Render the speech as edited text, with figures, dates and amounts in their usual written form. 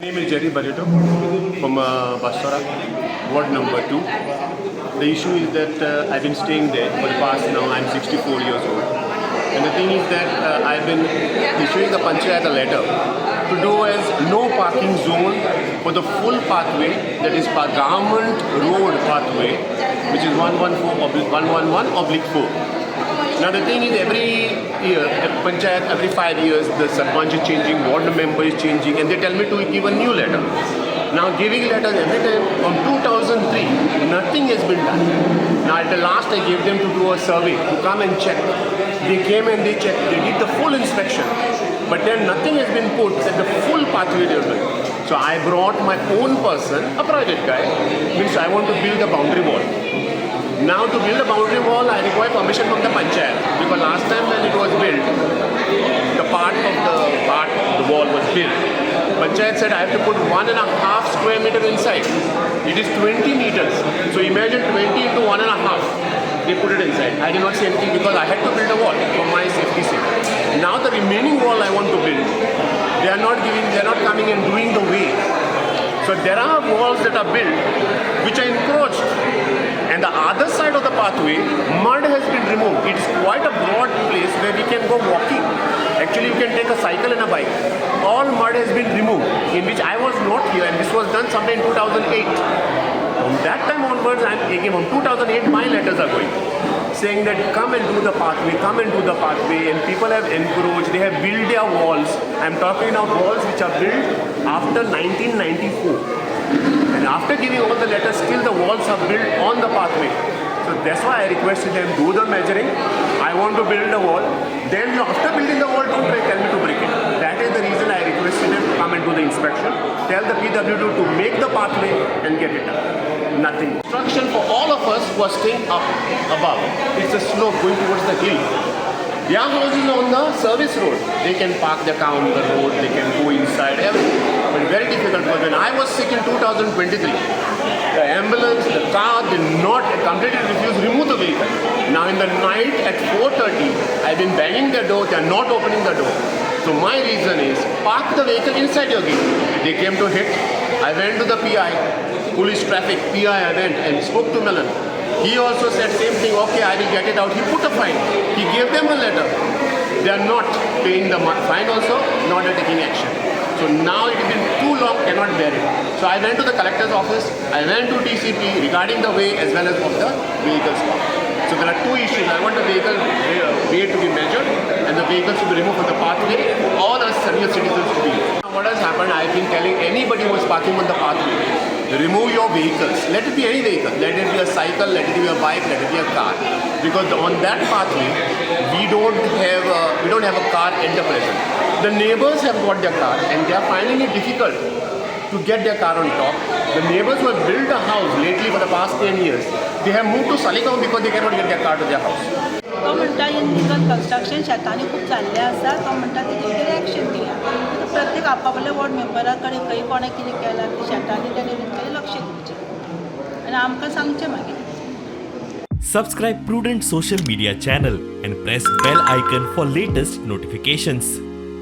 My name is Jerry Barreto from Bastora, ward number 2. The issue is that I've been staying there for the past now, I'm 64 years old. And the thing is that I've been issuing the Panchayat a letter to do as no parking zone for the full pathway, that is government road pathway, which is 111/4. Now the thing is, every year at Panchayat, every 5 years, the Sarpanch is changing, ward member is changing, and they tell me to give a new letter. Now giving letters every time from 2003, nothing has been done. Now at the last I gave them to do a survey, to come and check. They came and they checked, they did the full inspection, but then nothing has been put at the full pathway development. So I brought my own person, a private guy, means I want to build a boundary wall. Now to build a boundary wall, I require permission from the Panchayat, because last time when it was built, the part of the wall was built. Panchayat said I have to put 1.5 square meter inside. It is 20 meters. So imagine 20 into 1.5. They put it inside. I cannot say anything because I had to build a wall for my safety sake. Now the remaining wall I want to build, they are not coming and doing the way. So there are walls that are built which are encroached. And the other side of the pathway, mud has been removed. It is quite a broad place where we can go walking. Actually, you can take a cycle and a bike. All mud has been removed, in which I was not here, and this was done sometime in 2008. From that time onwards, I am taking from 2008, my letters are going, saying that come and do the pathway, and people have encroached, they have built their walls. I am talking now walls which are built after 1994. And after giving all the letters, still the walls are built on the pathway. So that's why I requested them, do the measuring. I want to build a wall. Then after building the wall, don't tell me to break it. That is the reason I requested them to come and do the inspection. Tell the PWD to make the pathway and get it done. Nothing. Instruction for all of us who are staying up above. It's a slope going towards the hill. Their house is on the service road. They can park their car on the road, they can go inside, everything. But very difficult, because when I was sick in 2023, the ambulance, the car did not completely refuse to remove the vehicle. Now in the night at 4:30, I've been banging the door, they are not opening the door. So my reason is, park the vehicle inside your gate. They came to hit. I went to the PI, police traffic, PI I went and spoke to Menace. He also said same thing, okay, I will get it out. He put a fine. He gave them a letter. They are not paying the fine also, not taking action. So now it has been too long, cannot bear it. So I went to the collector's office, I went to TCP regarding the way as well as of the vehicles. So there are two issues. I want the vehicle way to be measured and the vehicles to be removed from the pathway. All us senior citizens to be. What has happened, I've been telling anybody who is parking on the pathway, remove your vehicles. Let it be any vehicle. Let it be a cycle, let it be a bike, let it be a car. Because on that pathway, we don't have a car at the present. The neighbors have got their car and they are finding it difficult to get their car on top. The neighbors who have built a house lately for the past 10 years, they have moved to Saligao because they cannot get their car to their house. तो म्हणटा illegal construction शेतांनी खूप जाल्लें आसा. तो म्हणटा तेजेर action दिया. प्रत्येक आपापल्या वॉर्ड मेंबरा कडेन खंय कोणें कितें केलां ते शेतांनी तेणें तेंचेर लक्ष दिवचें आनी आमकां सांगचें मागीर. Subscribe Prudent social media channel and press bell icon for latest notifications.